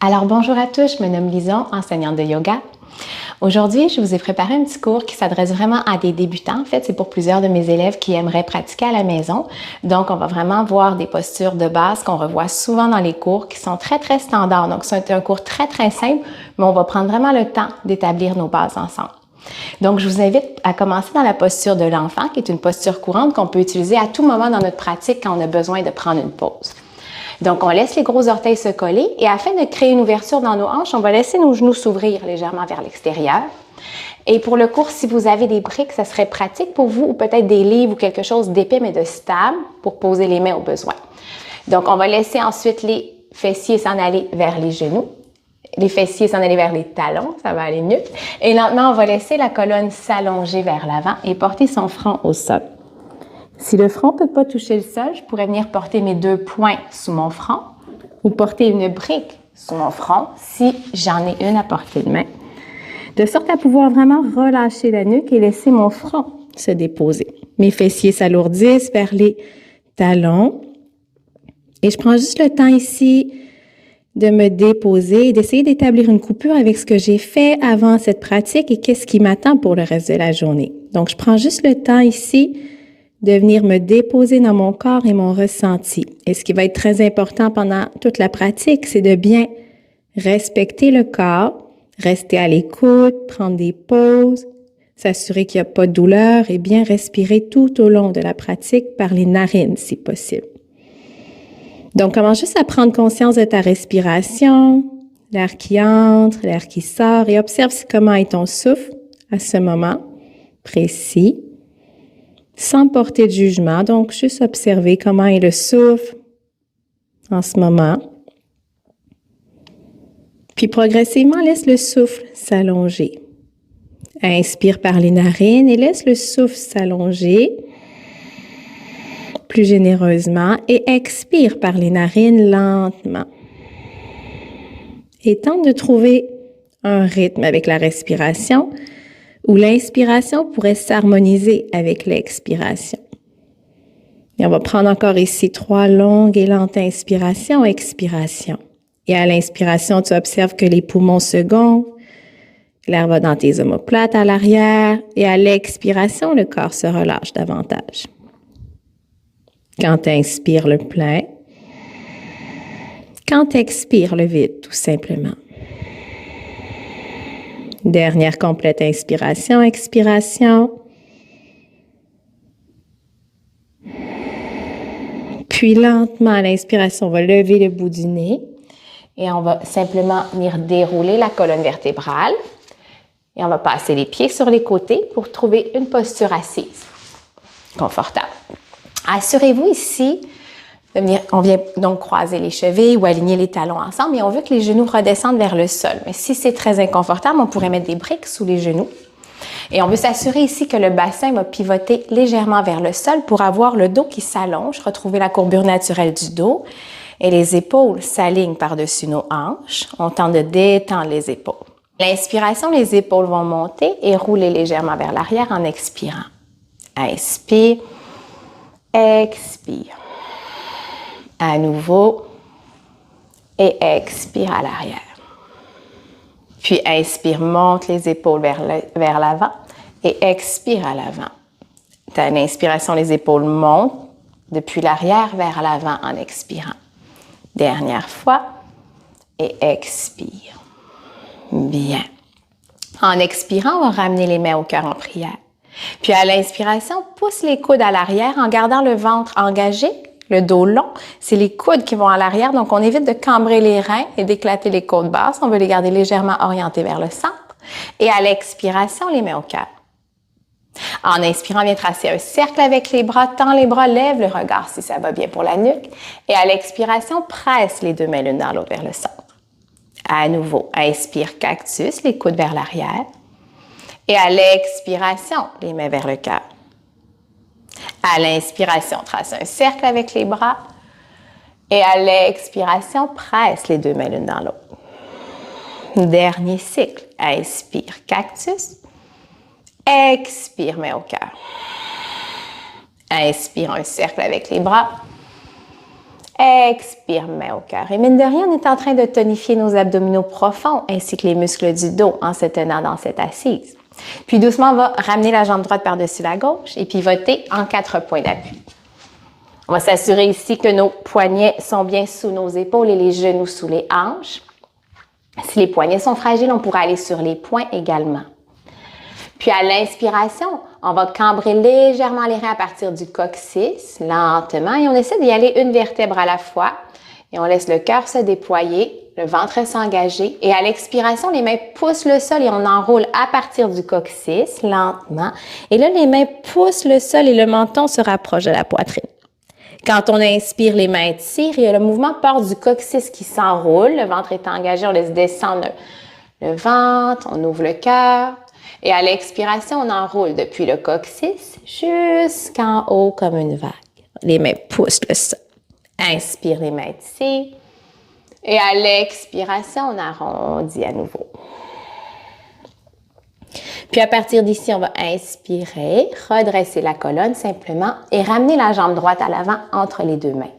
Alors bonjour à tous, je me nomme Lison, enseignante de yoga. Aujourd'hui, je vous ai préparé un petit cours qui s'adresse vraiment à des débutants. En fait, c'est pour plusieurs de mes élèves qui aimeraient pratiquer à la maison. Donc, on va vraiment voir des postures de base qu'on revoit souvent dans les cours qui sont très standards. Donc, c'est un cours très simple, mais on va prendre vraiment le temps d'établir nos bases ensemble. Donc, je vous invite à commencer dans la posture de l'enfant, qui est une posture courante qu'on peut utiliser à tout moment dans notre pratique quand on a besoin de prendre une pause. Donc, on laisse les gros orteils se coller et afin de créer une ouverture dans nos hanches, on va laisser nos genoux s'ouvrir légèrement vers l'extérieur. Et pour le cours, si vous avez des briques, ça serait pratique pour vous ou peut-être des livres ou quelque chose d'épais mais de stable pour poser les mains au besoin. Donc, on va laisser ensuite les fessiers s'en aller vers les genoux. Les fessiers s'en aller vers les talons, ça va aller mieux. Et lentement, on va laisser la colonne s'allonger vers l'avant et porter son front au sol. Si le front ne peut pas toucher le sol, je pourrais venir porter mes deux poings sous mon front ou porter une brique sous mon front si j'en ai une à portée de main, de sorte à pouvoir vraiment relâcher la nuque et laisser mon front se déposer. Mes fessiers s'alourdissent vers les talons et je prends juste le temps ici de me déposer et d'essayer d'établir une coupure avec ce que j'ai fait avant cette pratique et qu'est-ce qui m'attend pour le reste de la journée. Donc, je prends juste le temps ici de venir me déposer dans mon corps et mon ressenti. Et ce qui va être très important pendant toute la pratique, c'est de bien respecter le corps, rester à l'écoute, prendre des pauses, s'assurer qu'il n'y a pas de douleur et bien respirer tout au long de la pratique par les narines si possible. Donc, commence juste à prendre conscience de ta respiration, l'air qui entre, l'air qui sort et observe comment est ton souffle à ce moment précis. Sans porter de jugement, donc juste observer comment est le souffle en ce moment. Puis progressivement, laisse le souffle s'allonger. Inspire par les narines et laisse le souffle s'allonger plus généreusement et expire par les narines lentement. Et tente de trouver un rythme avec la respiration où l'inspiration pourrait s'harmoniser avec l'expiration. Et on va prendre encore ici 3 longues et lentes inspirations, expirations. Et à l'inspiration, tu observes que les poumons se gonflent, l'air va dans tes omoplates à l'arrière, et à l'expiration, le corps se relâche davantage. Quand tu inspires le plein, quand tu expires le vide, tout simplement. Dernière complète inspiration, expiration. Puis lentement, à l'inspiration, on va lever le bout du nez et on va simplement venir dérouler la colonne vertébrale. Et on va passer les pieds sur les côtés pour trouver une posture assise, confortable. Assurez-vous ici on vient donc croiser les chevilles ou aligner les talons ensemble et on veut que les genoux redescendent vers le sol. Mais si c'est très inconfortable, on pourrait mettre des briques sous les genoux. Et on veut s'assurer ici que le bassin va pivoter légèrement vers le sol pour avoir le dos qui s'allonge, retrouver la courbure naturelle du dos et les épaules s'alignent par-dessus nos hanches. On tente de détendre les épaules. L'inspiration, les épaules vont monter et rouler légèrement vers l'arrière en expirant. Inspire, expire. À nouveau, et expire à l'arrière. Puis inspire, monte les épaules vers l'avant et expire à l'avant. Tu as une inspiration, les épaules montent depuis l'arrière vers l'avant en expirant. Dernière fois, et expire. Bien. En expirant, on va ramener les mains au cœur en prière. Puis à l'inspiration, pousse les coudes à l'arrière en gardant le ventre engagé, le dos long. C'est les coudes qui vont à l'arrière, donc on évite de cambrer les reins et d'éclater les côtes basses. On veut les garder légèrement orientés vers le centre. Et à l'expiration, les mains au cœur. En inspirant, viens tracer un cercle avec les bras, tends les bras, lève le regard si ça va bien pour la nuque. Et à l'expiration, presse les deux mains l'une dans l'autre vers le centre. À nouveau, inspire cactus, les coudes vers l'arrière. Et à l'expiration, les mains vers le cœur. À l'inspiration, trace un cercle avec les bras. Et à l'expiration, presse les deux mains l'une dans l'autre. Dernier cycle. Inspire, cactus. Expire, main au cœur. Inspire un cercle avec les bras. Expire, main au cœur. Et mine de rien, on est en train de tonifier nos abdominaux profonds ainsi que les muscles du dos en se tenant dans cette assise. Puis doucement, on va ramener la jambe droite par-dessus la gauche et pivoter en 4 points d'appui. On va s'assurer ici que nos poignets sont bien sous nos épaules et les genoux sous les hanches. Si les poignets sont fragiles, on pourra aller sur les poings également. Puis à l'inspiration, on va cambrer légèrement les reins à partir du coccyx, lentement, et on essaie d'y aller une vertèbre à la fois. Et on laisse le cœur se déployer, le ventre s'engager. Et à l'expiration, les mains poussent le sol et on enroule à partir du coccyx, lentement. Et là, les mains poussent le sol et le menton se rapproche de la poitrine. Quand on inspire, les mains tirent et le mouvement part du coccyx qui s'enroule. Le ventre est engagé, on laisse descendre le ventre, on ouvre le cœur. Et à l'expiration, on enroule depuis le coccyx jusqu'en haut comme une vague. Les mains poussent le sol. Inspire, les mains tirent. Et à l'expiration, on arrondit à nouveau. Puis à partir d'ici, on va inspirer, redresser la colonne simplement et ramener la jambe droite à l'avant entre les deux mains.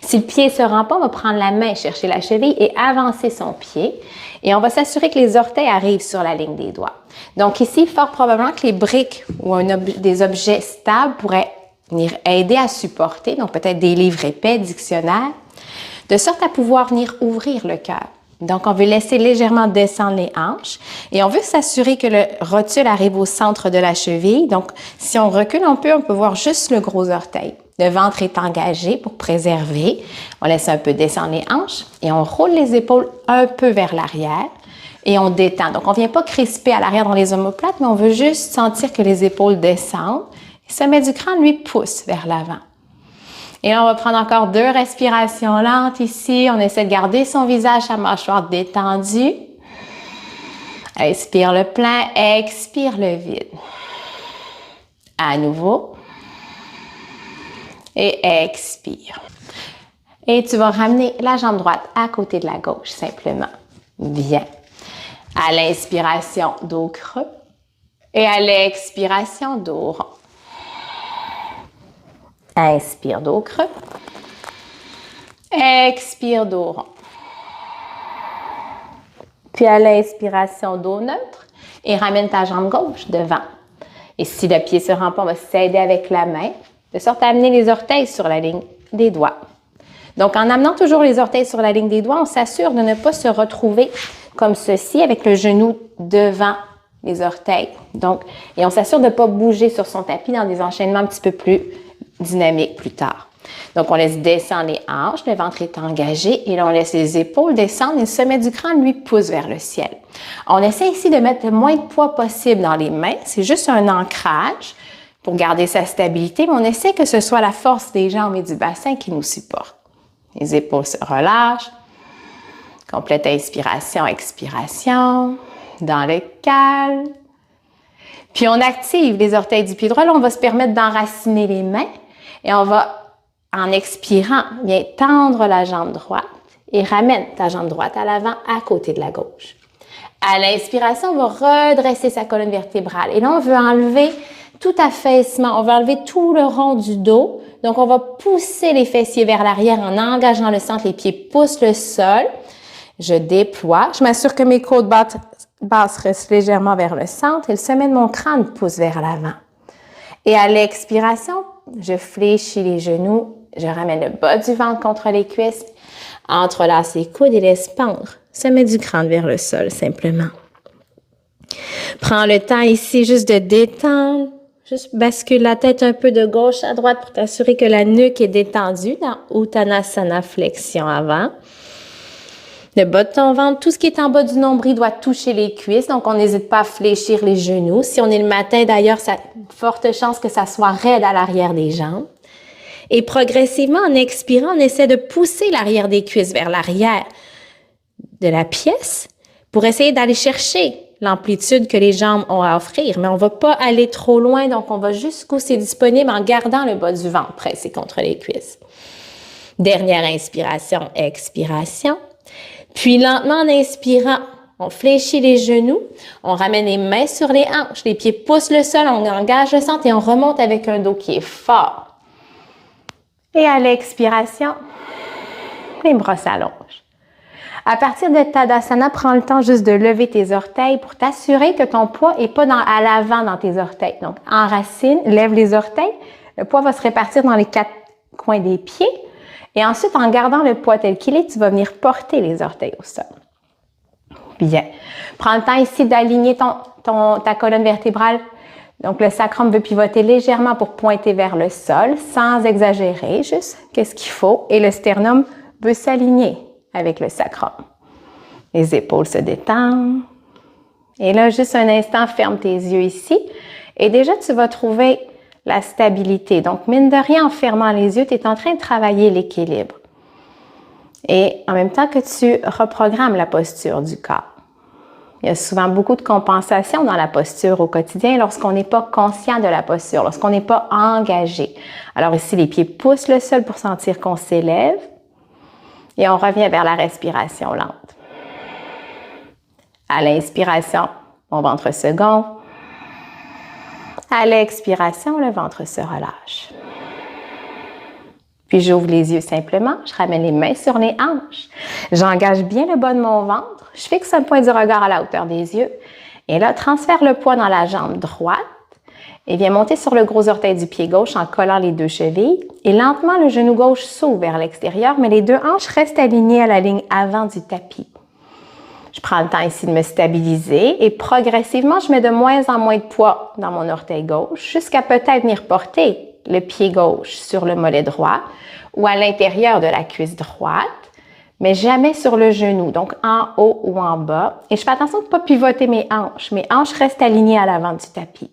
Si le pied ne se rend pas, on va prendre la main, chercher la cheville et avancer son pied. Et on va s'assurer que les orteils arrivent sur la ligne des doigts. Donc ici, fort probablement que les briques ou des objets stables pourraient venir aider à supporter, donc peut-être des livres épais, dictionnaires, de sorte à pouvoir venir ouvrir le cœur. Donc on veut laisser légèrement descendre les hanches et on veut s'assurer que le rotule arrive au centre de la cheville. Donc si on recule un peu, on peut voir juste le gros orteil. Le ventre est engagé pour préserver. On laisse un peu descendre les hanches et on roule les épaules un peu vers l'arrière et on détend. Donc, on ne vient pas crisper à l'arrière dans les omoplates, mais on veut juste sentir que les épaules descendent. Le sommet du crâne, lui, pousse vers l'avant. Et là, on va prendre encore 2 respirations lentes ici. On essaie de garder son visage, sa mâchoire détendue. Inspire le plein, expire le vide. À nouveau. Et expire. Et tu vas ramener la jambe droite à côté de la gauche, simplement. Bien. À l'inspiration, dos creux. Et à l'expiration, dos rond. Inspire, dos creux. Expire, dos rond. Puis à l'inspiration, dos neutre. Et ramène ta jambe gauche devant. Et si le pied ne se rend pas, on va s'aider avec la main, de sorte à amener les orteils sur la ligne des doigts. Donc, en amenant toujours les orteils sur la ligne des doigts, on s'assure de ne pas se retrouver comme ceci, avec le genou devant les orteils. Donc, et on s'assure de ne pas bouger sur son tapis dans des enchaînements un petit peu plus dynamiques plus tard. Donc, on laisse descendre les hanches, le ventre est engagé et là, on laisse les épaules descendre et le sommet du crâne, lui, pousse vers le ciel. On essaie ici de mettre le moins de poids possible dans les mains. C'est juste un ancrage pour garder sa stabilité, mais on essaie que ce soit la force des jambes et du bassin qui nous supporte. Les épaules se relâchent. Complète inspiration, expiration. Dans le calme. Puis on active les orteils du pied droit. Là, on va se permettre d'enraciner les mains et on va, en expirant, bien tendre la jambe droite et ramène ta jambe droite à l'avant à côté de la gauche. À l'inspiration, on va redresser sa colonne vertébrale. Et là, on veut enlever tout affaissement. On va enlever tout le rond du dos. Donc, on va pousser les fessiers vers l'arrière en engageant le centre. Les pieds poussent le sol. Je déploie. Je m'assure que mes côtes basses restent légèrement vers le centre et le sommet de mon crâne pousse vers l'avant. Et à l'expiration, je fléchis les genoux. Je ramène le bas du ventre contre les cuisses. Entrelace les coudes et laisse pendre. Sommet du crâne vers le sol, simplement. Prends le temps ici juste de détendre. Juste bascule la tête un peu de gauche à droite pour t'assurer que la nuque est détendue dans Uttanasana, flexion avant. Le bas de ton ventre, tout ce qui est en bas du nombril doit toucher les cuisses, donc on n'hésite pas à fléchir les genoux. Si on est le matin, d'ailleurs, ça a une forte chance que ça soit raide à l'arrière des jambes. Et progressivement, en expirant, on essaie de pousser l'arrière des cuisses vers l'arrière de la pièce pour essayer d'aller chercher l'amplitude que les jambes ont à offrir. Mais on ne va pas aller trop loin, donc on va jusqu'où c'est disponible en gardant le bas du ventre pressé contre les cuisses. Dernière inspiration, expiration. Puis lentement, en inspirant, on fléchit les genoux, on ramène les mains sur les hanches, les pieds poussent le sol, on engage le centre et on remonte avec un dos qui est fort. Et à l'expiration, les bras s'allongent. À partir de Tadasana, prends le temps juste de lever tes orteils pour t'assurer que ton poids n'est pas à l'avant dans tes orteils. Donc, enracine, lève les orteils. Le poids va se répartir dans les 4 coins des pieds. Et ensuite, en gardant le poids tel qu'il est, tu vas venir porter les orteils au sol. Bien. Prends le temps ici d'aligner ta colonne vertébrale. Donc, le sacrum veut pivoter légèrement pour pointer vers le sol, sans exagérer, juste qu'est-ce qu'il faut. Et le sternum veut s'aligner avec le sacrum. Les épaules se détendent. Et là, juste un instant, ferme tes yeux ici. Et déjà, tu vas trouver la stabilité. Donc, mine de rien, en fermant les yeux, tu es en train de travailler l'équilibre. Et en même temps que tu reprogrammes la posture du corps. Il y a souvent beaucoup de compensation dans la posture au quotidien lorsqu'on n'est pas conscient de la posture, lorsqu'on n'est pas engagé. Alors ici, les pieds poussent le sol pour sentir qu'on s'élève. Et on revient vers la respiration lente. À l'inspiration, mon ventre se gonfle. À l'expiration, le ventre se relâche. Puis j'ouvre les yeux simplement, je ramène les mains sur les hanches. J'engage bien le bas de mon ventre. Je fixe un point du regard à la hauteur des yeux. Et là, transfère le poids dans la jambe droite. Et viens monter sur le gros orteil du pied gauche en collant les 2 chevilles. Et lentement, le genou gauche s'ouvre vers l'extérieur, mais les 2 hanches restent alignées à la ligne avant du tapis. Je prends le temps ici de me stabiliser et progressivement, je mets de moins en moins de poids dans mon orteil gauche jusqu'à peut-être venir porter le pied gauche sur le mollet droit ou à l'intérieur de la cuisse droite, mais jamais sur le genou, donc en haut ou en bas. Et je fais attention de ne pas pivoter mes hanches. Mes hanches restent alignées à l'avant du tapis.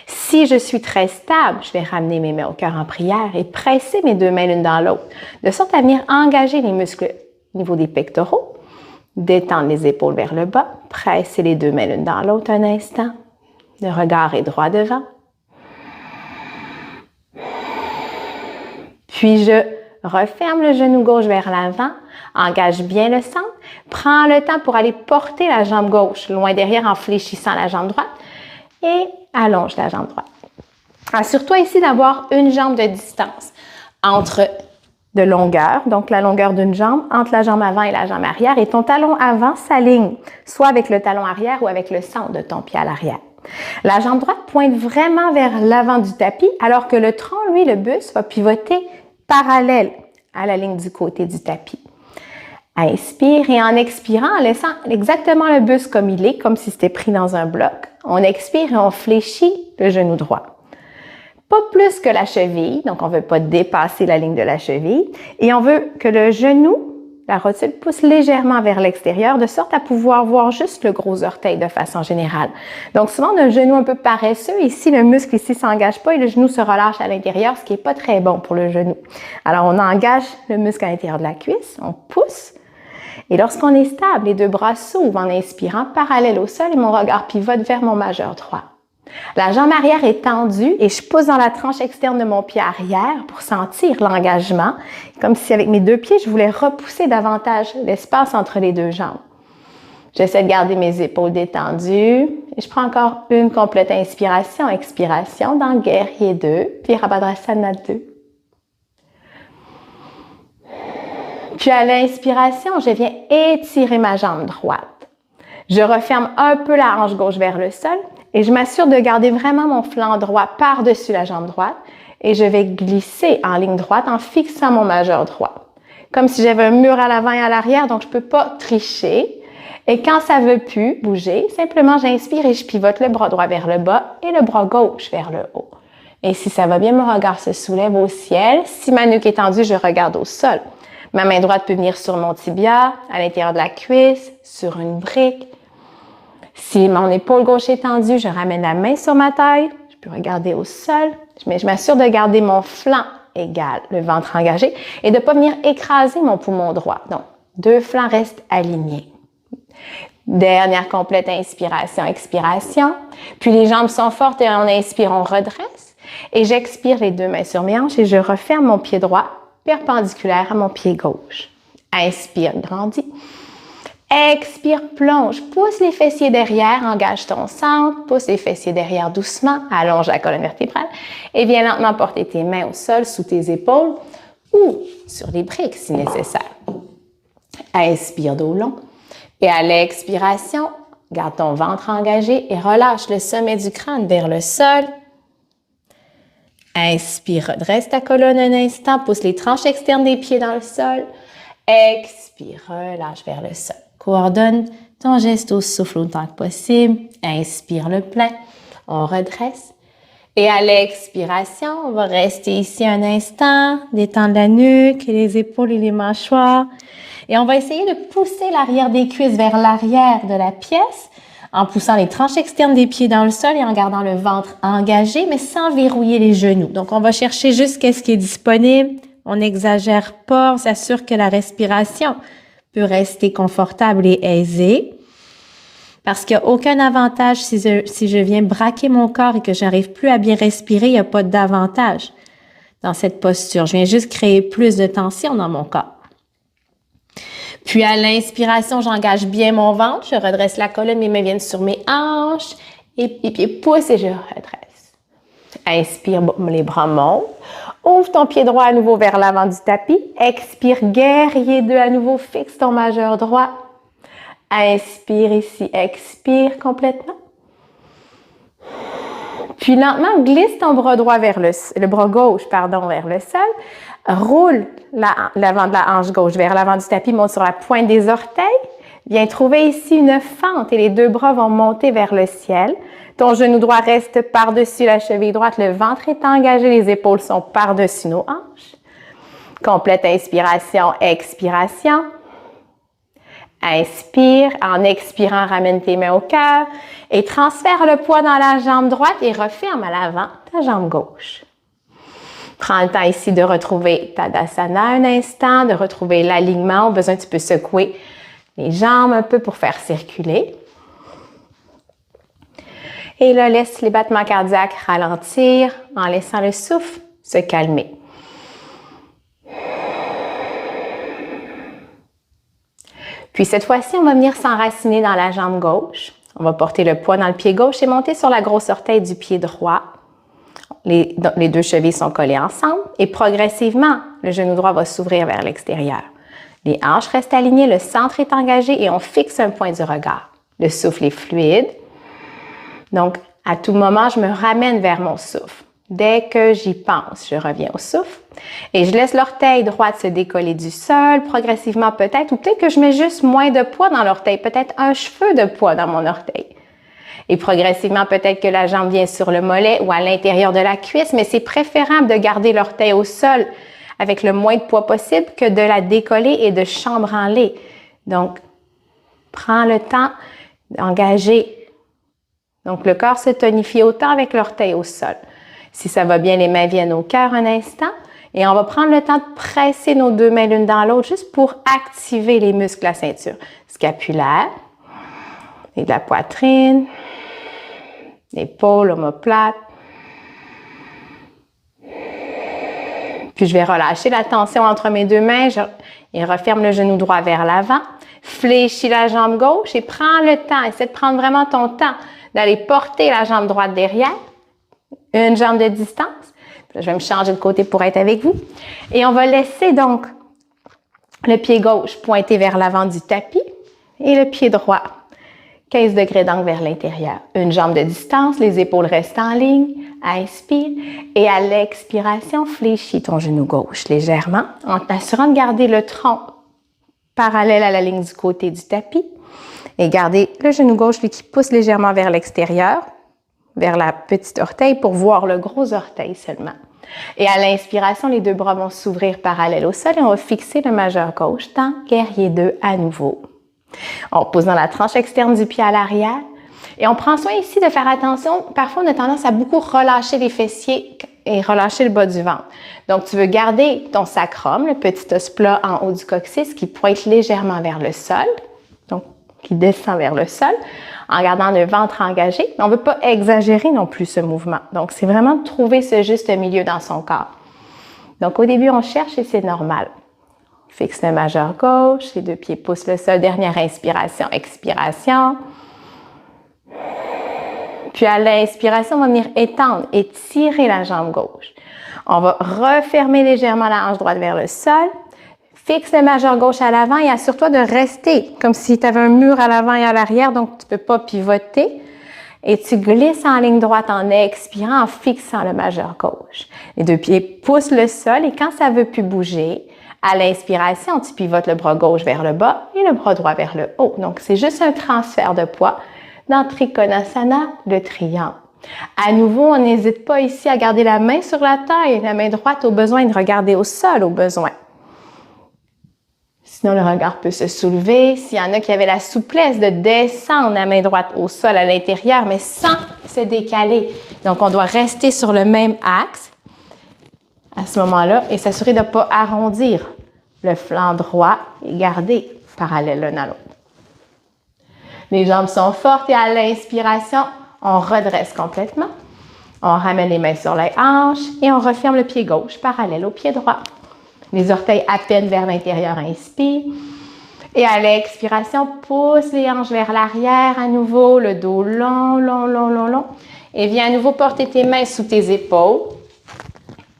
Si je suis très stable, je vais ramener mes mains au cœur en prière et presser mes 2 mains l'une dans l'autre, de sorte à venir engager les muscles au niveau des pectoraux, détendre les épaules vers le bas, presser les 2 mains l'une dans l'autre un instant. Le regard est droit devant. Puis je referme le genou gauche vers l'avant, engage bien le centre, prends le temps pour aller porter la jambe gauche loin derrière en fléchissant la jambe droite et allonge la jambe droite. Assure-toi ici d'avoir une jambe de distance de longueur, donc la longueur d'une jambe entre la jambe avant et la jambe arrière et ton talon avant s'aligne, soit avec le talon arrière ou avec le centre de ton pied à l'arrière. La jambe droite pointe vraiment vers l'avant du tapis alors que le tronc, lui, le buste, va pivoter parallèle à la ligne du côté du tapis. Inspire et en expirant, en laissant exactement le buste comme il est, comme si c'était pris dans un bloc, on expire et on fléchit le genou droit. Pas plus que la cheville, donc on ne veut pas dépasser la ligne de la cheville, et on veut que le genou, la rotule, pousse légèrement vers l'extérieur, de sorte à pouvoir voir juste le gros orteil de façon générale. Donc souvent, on a un genou un peu paresseux, ici le muscle ici ne s'engage pas et le genou se relâche à l'intérieur, ce qui n'est pas très bon pour le genou. Alors on engage le muscle à l'intérieur de la cuisse, on pousse, et lorsqu'on est stable, les 2 bras s'ouvrent en inspirant parallèle au sol et mon regard pivote vers mon majeur droit. La jambe arrière est tendue et je pousse dans la tranche externe de mon pied arrière pour sentir l'engagement, comme si avec mes 2 pieds, je voulais repousser davantage l'espace entre les 2 jambes. J'essaie de garder mes épaules détendues et je prends encore une complète inspiration, expiration dans Guerrier 2, puis Virabhadrasana 2. Puis à l'inspiration, je viens étirer ma jambe droite. Je referme un peu la hanche gauche vers le sol et je m'assure de garder vraiment mon flanc droit par-dessus la jambe droite et je vais glisser en ligne droite en fixant mon majeur droit. Comme si j'avais un mur à l'avant et à l'arrière, donc je ne peux pas tricher. Et quand ça ne veut plus bouger, simplement j'inspire et je pivote le bras droit vers le bas et le bras gauche vers le haut. Et si ça va bien, mon regard se soulève au ciel. Si ma nuque est tendue, je regarde au sol. Ma main droite peut venir sur mon tibia, à l'intérieur de la cuisse, sur une brique. Si mon épaule gauche est tendue, je ramène la main sur ma taille. Je peux regarder au sol, mais je m'assure de garder mon flanc égal, le ventre engagé, et de ne pas venir écraser mon poumon droit. Donc, 2 flancs restent alignés. Dernière complète inspiration, expiration. Puis les jambes sont fortes et on inspire, on redresse. Et j'expire les 2 mains sur mes hanches et je referme mon pied droit perpendiculaire à mon pied gauche. Inspire, grandis. Expire, plonge. Pousse les fessiers derrière, engage ton centre. Pousse les fessiers derrière doucement, allonge la colonne vertébrale et viens lentement porter tes mains au sol sous tes épaules ou sur les briques si nécessaire. Inspire dos long. Et à l'expiration, garde ton ventre engagé et relâche le sommet du crâne vers le sol. Inspire, redresse ta colonne un instant, pousse les tranches externes des pieds dans le sol. Expire, relâche vers le sol. Coordonne ton geste au souffle autant que possible. Inspire le plein. On redresse. Et à l'expiration, on va rester ici un instant, détendre la nuque, les épaules et les mâchoires. Et on va essayer de pousser l'arrière des cuisses vers l'arrière de la pièce en poussant les tranches externes des pieds dans le sol et en gardant le ventre engagé, mais sans verrouiller les genoux. Donc, on va chercher juste qu'est-ce qui est disponible. On n'exagère pas, on s'assure que la respiration peut rester confortable et aisée. Parce qu'il n'y a aucun avantage si je viens braquer mon corps et que j'arrive plus à bien respirer, il n'y a pas d'avantage dans cette posture. Je viens juste créer plus de tension dans mon corps. Puis à l'inspiration, j'engage bien mon ventre, je redresse la colonne, mes mains viennent sur mes hanches, et pieds poussent et je redresse. Inspire, les bras montent. Ouvre ton pied droit à nouveau vers l'avant du tapis. Expire, guerrier 2 à nouveau, fixe ton majeur droit. Inspire ici, expire complètement. Puis lentement, glisse ton bras droit vers le bras gauche, vers le sol. Roule l'avant de la hanche gauche vers l'avant du tapis, monte sur la pointe des orteils. Viens trouver ici une fente et les deux bras vont monter vers le ciel. Ton genou droit reste par-dessus la cheville droite, le ventre est engagé, les épaules sont par-dessus nos hanches. Complète inspiration, expiration. Inspire, en expirant, ramène tes mains au cœur et transfère le poids dans la jambe droite et referme à l'avant ta jambe gauche. Prends le temps ici de retrouver Tadasana un instant, de retrouver l'alignement. Au besoin, tu peux secouer les jambes un peu pour faire circuler. Et là, laisse les battements cardiaques ralentir en laissant le souffle se calmer. Puis cette fois-ci, on va venir s'enraciner dans la jambe gauche. On va porter le poids dans le pied gauche et monter sur la grosse orteil du pied droit. Les deux chevilles sont collées ensemble et progressivement, le genou droit va s'ouvrir vers l'extérieur. Les hanches restent alignées, le centre est engagé et on fixe un point du regard. Le souffle est fluide. Donc, à tout moment, je me ramène vers mon souffle. Dès que j'y pense, je reviens au souffle et je laisse l'orteil droite se décoller du sol progressivement peut-être, ou peut-être que je mets juste moins de poids dans l'orteil, peut-être un cheveu de poids dans mon orteil. Et progressivement, peut-être que la jambe vient sur le mollet ou à l'intérieur de la cuisse, mais c'est préférable de garder l'orteil au sol avec le moins de poids possible que de la décoller et de chambranler. Donc, prends le temps d'engager. Donc, le corps se tonifie autant avec l'orteil au sol. Si ça va bien, les mains viennent au cœur un instant. Et on va prendre le temps de presser nos deux mains l'une dans l'autre juste pour activer les muscles de la ceinture scapulaire et de la poitrine, épaules, omoplate. Puis je vais relâcher la tension entre mes deux mains et referme le genou droit vers l'avant. Fléchis la jambe gauche et prends le temps. Essaie de prendre vraiment ton temps d'aller porter la jambe droite derrière. Une jambe de distance. Puis là, je vais me changer de côté pour être avec vous. Et on va laisser donc le pied gauche pointer vers l'avant du tapis et le pied droit 15 degrés d'angle vers l'intérieur. Une jambe de distance, les épaules restent en ligne. Inspire et à l'expiration, fléchis ton genou gauche légèrement en t'assurant de garder le tronc parallèle à la ligne du côté du tapis et garder le genou gauche lui qui pousse légèrement vers l'extérieur, vers la petite orteil pour voir le gros orteil seulement. Et à l'inspiration, les deux bras vont s'ouvrir parallèles au sol et on va fixer le majeur gauche dans guerrier 2 à nouveau. On repose dans la tranche externe du pied à l'arrière et on prend soin ici de faire attention. Parfois, on a tendance à beaucoup relâcher les fessiers et relâcher le bas du ventre. Donc, tu veux garder ton sacrum, le petit os plat en haut du coccyx qui pointe légèrement vers le sol, donc qui descend vers le sol, en gardant le ventre engagé. Mais on ne veut pas exagérer non plus ce mouvement. Donc, c'est vraiment de trouver ce juste milieu dans son corps. Donc, au début, on cherche et c'est normal. Fixe le majeur gauche, les deux pieds poussent le sol. Dernière inspiration, expiration. Puis à l'inspiration, on va venir étendre et tirer la jambe gauche. On va refermer légèrement la hanche droite vers le sol. Fixe le majeur gauche à l'avant et assure-toi de rester comme si tu avais un mur à l'avant et à l'arrière, donc tu ne peux pas pivoter. Et tu glisses en ligne droite en expirant, en fixant le majeur gauche. Les deux pieds poussent le sol et quand ça ne veut plus bouger, à l'inspiration, tu pivotes le bras gauche vers le bas et le bras droit vers le haut. Donc, c'est juste un transfert de poids dans Trikonasana, le triangle. À nouveau, on n'hésite pas ici à garder la main sur la taille, la main droite au besoin de regarder au sol au besoin. Sinon, le regard peut se soulever. S'il y en a qui avaient la souplesse de descendre la main droite au sol à l'intérieur, mais sans se décaler. Donc, on doit rester sur le même axe à ce moment-là et s'assurer de ne pas arrondir le flanc droit et garder parallèle l'un à l'autre. Les jambes sont fortes et à l'inspiration, on redresse complètement. On ramène les mains sur les hanches et on referme le pied gauche parallèle au pied droit. Les orteils à peine vers l'intérieur, inspire. Et à l'expiration, pousse les hanches vers l'arrière à nouveau, le dos long, long, long, long, long. Et viens à nouveau porter tes mains sous tes épaules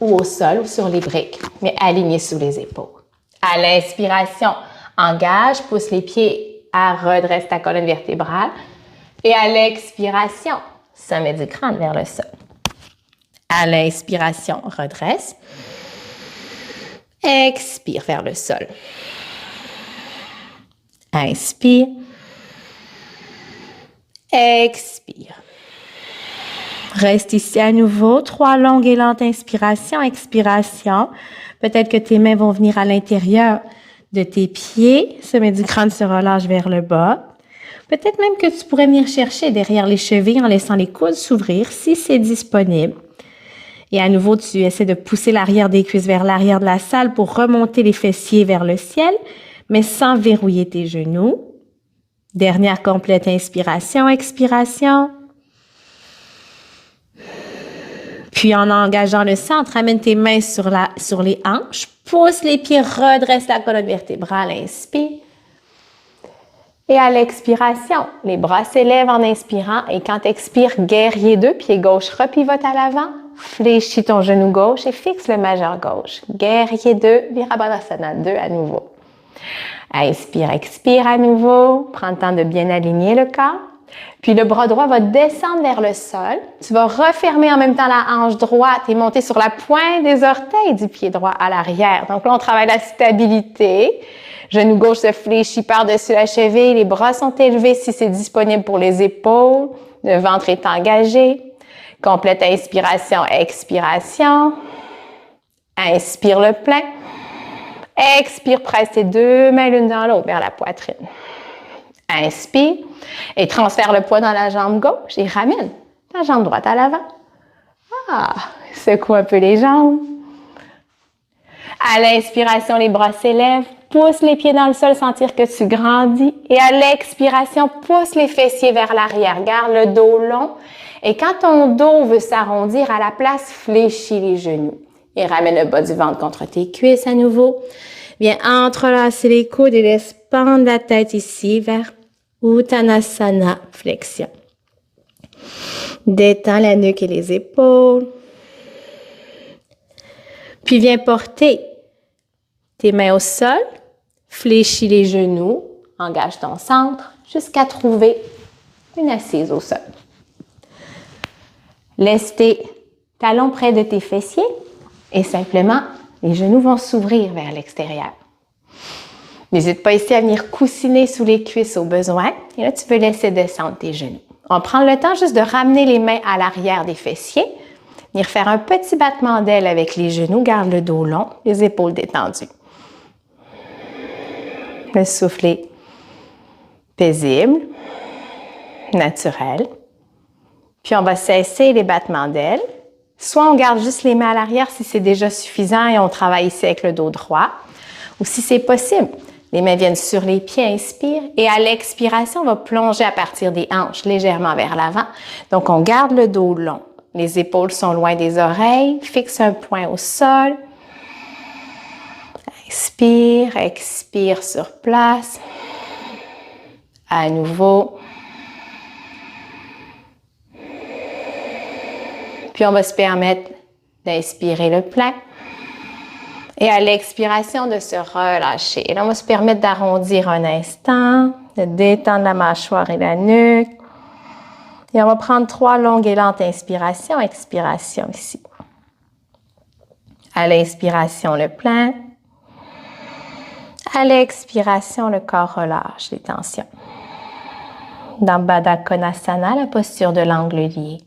ou au sol ou sur les briques, mais alignées sous les épaules. À l'inspiration, engage, pousse les pieds à redresse ta colonne vertébrale. Et à l'expiration, sommet du crâne vers le sol. À l'inspiration, redresse. Expire vers le sol. Inspire. Expire. Reste ici à nouveau. 3 longues et lentes inspirations, expiration. Peut-être que tes mains vont venir à l'intérieur de tes pieds. Sommet du crâne se relâche vers le bas. Peut-être même que tu pourrais venir chercher derrière les chevilles en laissant les coudes s'ouvrir si c'est disponible. Et à nouveau, tu essaies de pousser l'arrière des cuisses vers l'arrière de la salle pour remonter les fessiers vers le ciel, mais sans verrouiller tes genoux. Dernière complète inspiration, expiration. Puis en engageant le centre, amène tes mains sur les hanches, pousse les pieds, redresse la colonne vertébrale, inspire. Et à l'expiration, les bras s'élèvent en inspirant et quand tu expires, guerrier 2, pied gauche repivote à l'avant, fléchis ton genou gauche et fixe le majeur gauche. Guerrier 2, Virabhadrasana 2 à nouveau. Inspire, expire à nouveau, prends le temps de bien aligner le corps. Puis le bras droit va descendre vers le sol. Tu vas refermer en même temps la hanche droite et monter sur la pointe des orteils du pied droit à l'arrière. Donc là, on travaille la stabilité. Genou gauche se fléchit par-dessus la cheville. Les bras sont élevés si c'est disponible pour les épaules. Le ventre est engagé. Complète inspiration, expiration. Inspire le plein. Expire, presse tes deux mains l'une dans l'autre vers la poitrine. Inspire et transfère le poids dans la jambe gauche et ramène ta jambe droite à l'avant. Secoue un peu les jambes. À l'inspiration, les bras s'élèvent. Pousse les pieds dans le sol, sentir que tu grandis. Et à l'expiration, pousse les fessiers vers l'arrière. Garde le dos long. Et quand ton dos veut s'arrondir, à la place, fléchis les genoux. Et ramène le bas du ventre contre tes cuisses à nouveau. Viens entrelacer les coudes et laisse pendre la tête ici vers Uttanasana, flexion. Détends la nuque et les épaules. Puis viens porter tes mains au sol, fléchis les genoux, engage ton centre jusqu'à trouver une assise au sol. Laisse tes talons près de tes fessiers et simplement, les genoux vont s'ouvrir vers l'extérieur. N'hésite pas ici à venir coussiner sous les cuisses au besoin. Et là, tu peux laisser descendre tes genoux. On prend le temps juste de ramener les mains à l'arrière des fessiers. Venir faire un petit battement d'aile avec les genoux. Garde le dos long, les épaules détendues. Le souffle est paisible, naturel. Puis on va cesser les battements d'aile. Soit on garde juste les mains à l'arrière si c'est déjà suffisant et on travaille ici avec le dos droit. Ou si c'est possible, les mains viennent sur les pieds, inspire. Et à l'expiration, on va plonger à partir des hanches légèrement vers l'avant. Donc, on garde le dos long. Les épaules sont loin des oreilles. Fixe un point au sol. Inspire, expire sur place. À nouveau. Puis on va se permettre d'inspirer le plein. Et à l'expiration, de se relâcher. Et là, on va se permettre d'arrondir un instant, de détendre la mâchoire et la nuque. Et on va prendre 3 longues et lentes inspirations, expiration ici. À l'inspiration, le plein. À l'expiration, le corps relâche les tensions. Dans Baddha Konasana, la posture de l'angle lié.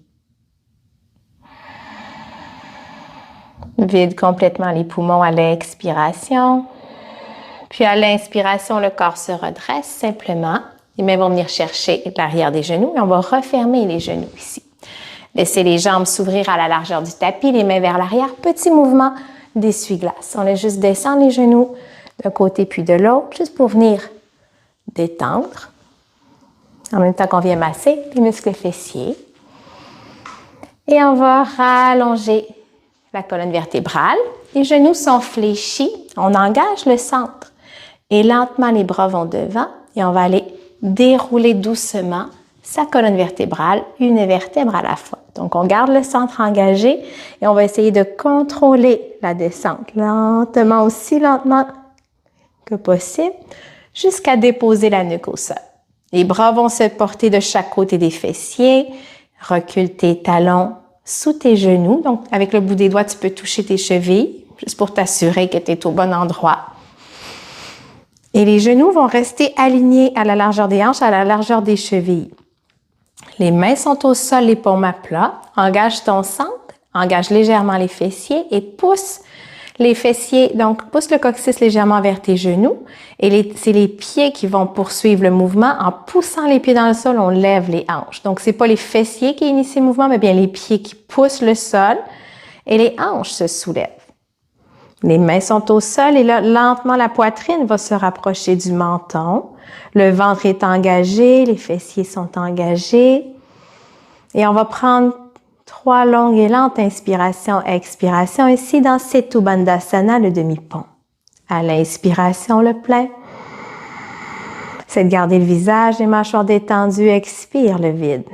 Vide complètement les poumons à l'expiration. Puis à l'inspiration, le corps se redresse simplement. Les mains vont venir chercher l'arrière des genoux et on va refermer les genoux ici. Laissez les jambes s'ouvrir à la largeur du tapis, les mains vers l'arrière. Petit mouvement d'essuie-glace. On laisse juste descendre les genoux d'un côté puis de l'autre, juste pour venir détendre. En même temps qu'on vient masser les muscles fessiers. Et on va rallonger la colonne vertébrale. Les genoux sont fléchis. On engage le centre. Et lentement, les bras vont devant. Et on va aller dérouler doucement sa colonne vertébrale, une vertèbre à la fois. Donc, on garde le centre engagé et on va essayer de contrôler la descente lentement, aussi lentement que possible, jusqu'à déposer la nuque au sol. Les bras vont se porter de chaque côté des fessiers. Recule tes talons sous tes genoux. Donc, avec le bout des doigts, tu peux toucher tes chevilles, juste pour t'assurer que tu es au bon endroit. Et les genoux vont rester alignés à la largeur des hanches, à la largeur des chevilles. Les mains sont au sol, les paumes à plat. Engage ton centre, engage légèrement les fessiers et pousse les fessiers, donc pousse le coccyx légèrement vers tes genoux. Et c'est les pieds qui vont poursuivre le mouvement. En poussant les pieds dans le sol, on lève les hanches. Donc, c'est pas les fessiers qui initient le mouvement, mais bien les pieds qui poussent le sol et les hanches se soulèvent. Les mains sont au sol et là, lentement, la poitrine va se rapprocher du menton. Le ventre est engagé, les fessiers sont engagés. Et on va prendre 3 longues et lentes inspirations, expirations ici dans Setu Bandhasana, le demi-pont. À l'inspiration, le plein. C'est de garder le visage, les mâchoires détendues. Expire le vide.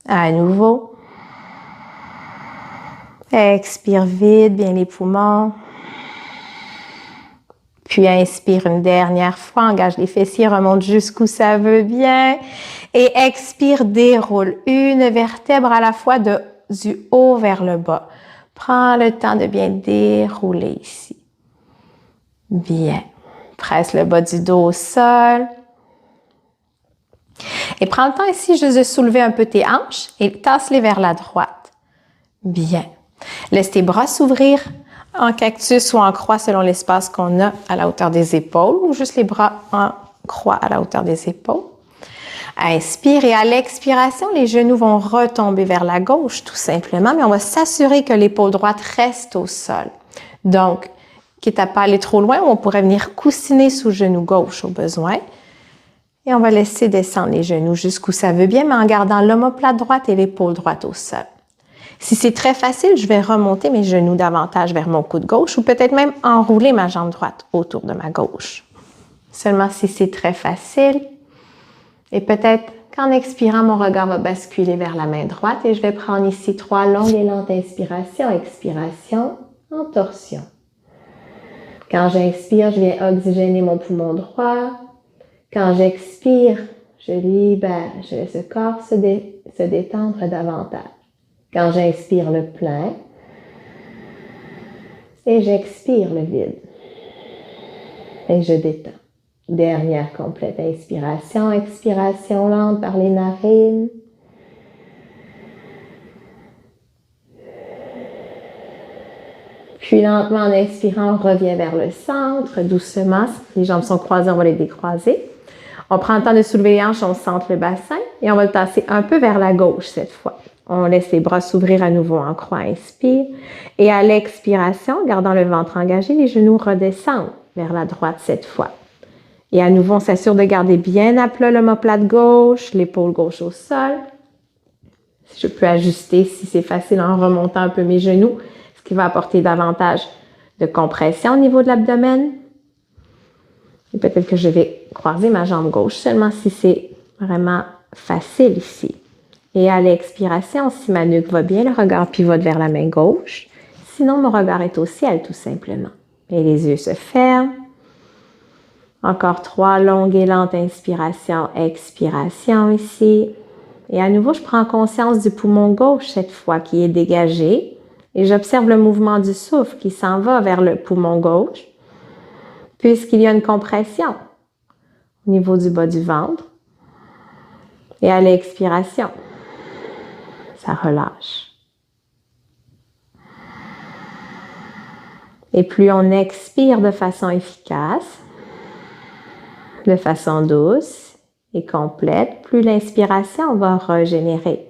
À nouveau. Expire vide, bien les poumons. Puis inspire une dernière fois, engage les fessiers, remonte jusqu'où ça veut bien. Et expire, déroule une vertèbre à la fois du haut vers le bas. Prends le temps de bien dérouler ici. Bien. Presse le bas du dos au sol. Et prends le temps ici juste de soulever un peu tes hanches et tasse-les vers la droite. Bien. Laisse tes bras s'ouvrir en cactus ou en croix selon l'espace qu'on a à la hauteur des épaules ou juste les bras en croix à la hauteur des épaules. Inspire et à l'expiration, les genoux vont retomber vers la gauche tout simplement, mais on va s'assurer que l'épaule droite reste au sol. Donc, quitte à pas aller trop loin, on pourrait venir coussiner sous le genou gauche au besoin. Et on va laisser descendre les genoux jusqu'où ça veut bien, mais en gardant l'omoplate droite et l'épaule droite au sol. Si c'est très facile, je vais remonter mes genoux davantage vers mon coude gauche ou peut-être même enrouler ma jambe droite autour de ma gauche. Seulement si c'est très facile. Et peut-être qu'en expirant, mon regard va basculer vers la main droite et je vais prendre ici 3 longues et lentes inspirations, expiration, en torsion. Quand j'inspire, je viens oxygéner mon poumon droit. Quand j'expire, je libère, je laisse le corps se détendre davantage. Quand j'inspire le plein et j'expire le vide. Et je détends. Dernière complète inspiration, expiration lente par les narines. Puis lentement en expirant, on revient vers le centre, doucement. Les jambes sont croisées, on va les décroiser. On prend le temps de soulever les hanches, on centre le bassin et on va le tasser un peu vers la gauche cette fois. On laisse les bras s'ouvrir à nouveau en croix, inspire. Et à l'expiration, gardant le ventre engagé, les genoux redescendent vers la droite cette fois. Et à nouveau, on s'assure de garder bien à plat l'omoplate gauche, l'épaule gauche au sol. Je peux ajuster si c'est facile en remontant un peu mes genoux, ce qui va apporter davantage de compression au niveau de l'abdomen. Et peut-être que je vais croiser ma jambe gauche seulement si c'est vraiment facile ici. Et à l'expiration, si ma nuque va bien, le regard pivote vers la main gauche. Sinon, mon regard est au ciel, tout simplement. Et les yeux se ferment. Encore 3 longues et lentes inspirations, expirations ici. Et à nouveau, je prends conscience du poumon gauche cette fois qui est dégagé. Et j'observe le mouvement du souffle qui s'en va vers le poumon gauche, puisqu'il y a une compression au niveau du bas du ventre. Et à l'expiration, ça relâche. Et plus on expire de façon efficace, de façon douce et complète, plus l'inspiration va régénérer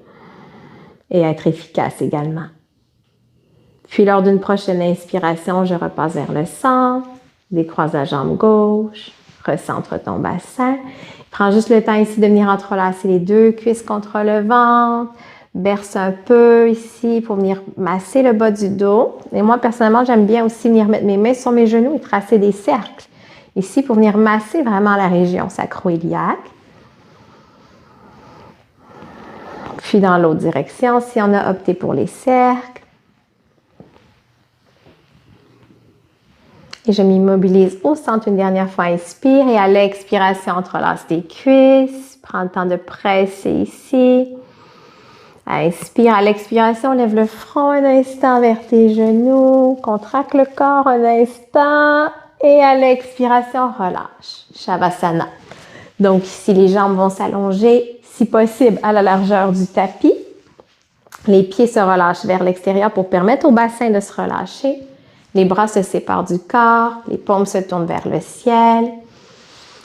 et être efficace également. Puis lors d'une prochaine inspiration, je repasse vers le centre, décroise la jambe gauche, recentre ton bassin. Prends juste le temps ici de venir entrelacer les deux cuisses contre le ventre. Berce un peu ici pour venir masser le bas du dos. Et moi, personnellement, j'aime bien aussi venir mettre mes mains sur mes genoux et tracer des cercles. Ici, pour venir masser vraiment la région sacro-iliaque. Puis dans l'autre direction, si on a opté pour les cercles. Et je m'immobilise au centre une dernière fois. Inspire et à l'expiration, entrelace tes cuisses. Prends le temps de presser ici. Inspire, à l'expiration, lève le front un instant vers tes genoux, contracte le corps un instant et à l'expiration, relâche. Shavasana. Donc ici, les jambes vont s'allonger, si possible, à la largeur du tapis. Les pieds se relâchent vers l'extérieur pour permettre au bassin de se relâcher. Les bras se séparent du corps, les paumes se tournent vers le ciel.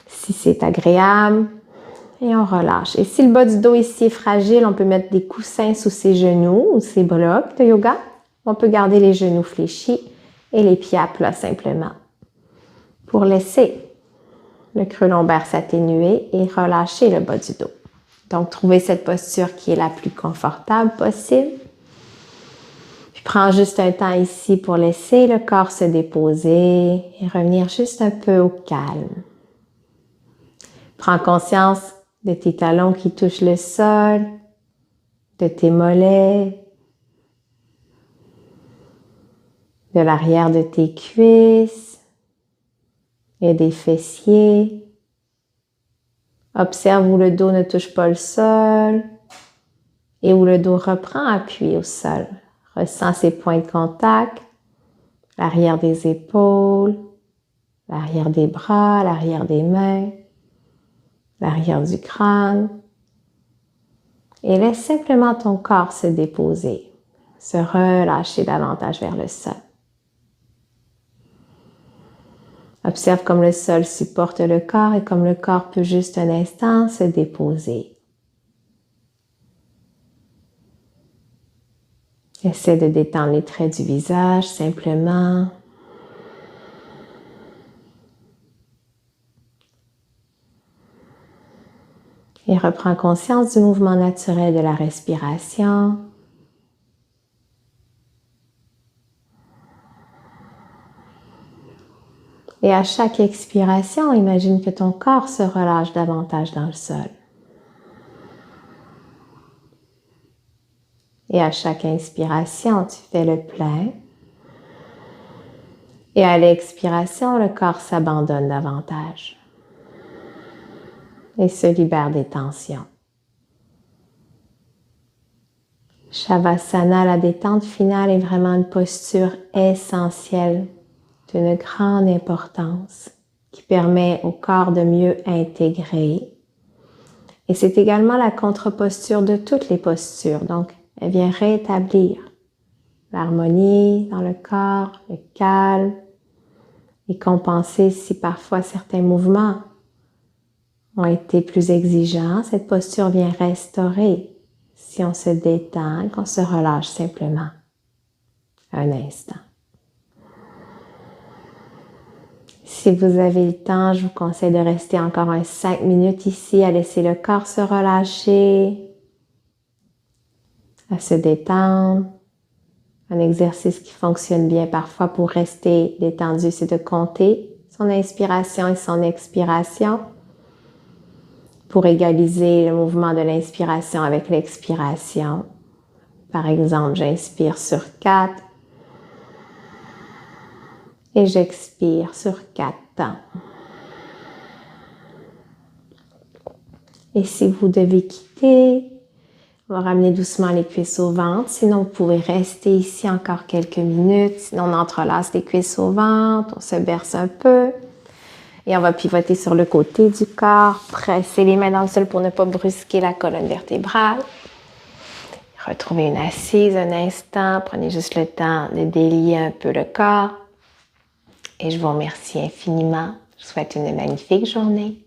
Si c'est agréable, et on relâche. Et si le bas du dos ici est fragile, on peut mettre des coussins sous ses genoux ou ses blocs de yoga. On peut garder les genoux fléchis et les pieds à plat simplement. Pour laisser le creux lombaire s'atténuer et relâcher le bas du dos. Donc, trouvez cette posture qui est la plus confortable possible. Puis, prends juste un temps ici pour laisser le corps se déposer et revenir juste un peu au calme. Prends conscience de tes talons qui touchent le sol, de tes mollets, de l'arrière de tes cuisses et des fessiers. Observe où le dos ne touche pas le sol et où le dos reprend appui au sol. Ressens ses points de contact, l'arrière des épaules, l'arrière des bras, l'arrière des mains, l'arrière du crâne. Et laisse simplement ton corps se déposer, se relâcher davantage vers le sol. Observe comme le sol supporte le corps et comme le corps peut juste un instant se déposer. Essaie de détendre les traits du visage simplement. Et reprends conscience du mouvement naturel de la respiration. Et à chaque expiration, imagine que ton corps se relâche davantage dans le sol. Et à chaque inspiration, tu fais le plein. Et à l'expiration, le corps s'abandonne davantage et se libère des tensions. Shavasana, la détente finale, est vraiment une posture essentielle d'une grande importance qui permet au corps de mieux intégrer. Et c'est également la contre-posture de toutes les postures. Donc, elle vient rétablir l'harmonie dans le corps, le calme, et compenser si parfois certains mouvements ont été plus exigeants. Cette posture vient restaurer si on se détend, qu'on se relâche simplement un instant. Si vous avez le temps, je vous conseille de rester encore 5 minutes ici, à laisser le corps se relâcher, à se détendre. Un exercice qui fonctionne bien parfois pour rester détendu, c'est de compter son inspiration et son expiration. pour égaliser le mouvement de l'inspiration avec l'expiration. Par exemple, j'inspire sur 4 et j'expire sur 4 temps. Et si vous devez quitter, on va ramener doucement les cuisses au ventre. Sinon, vous pouvez rester ici encore quelques minutes. Sinon, on entrelace les cuisses au ventre, on se berce un peu. Et on va pivoter sur le côté du corps. Presser les mains dans le sol pour ne pas brusquer la colonne vertébrale. Retrouvez une assise un instant. Prenez juste le temps de délier un peu le corps. Et je vous remercie infiniment. Je vous souhaite une magnifique journée.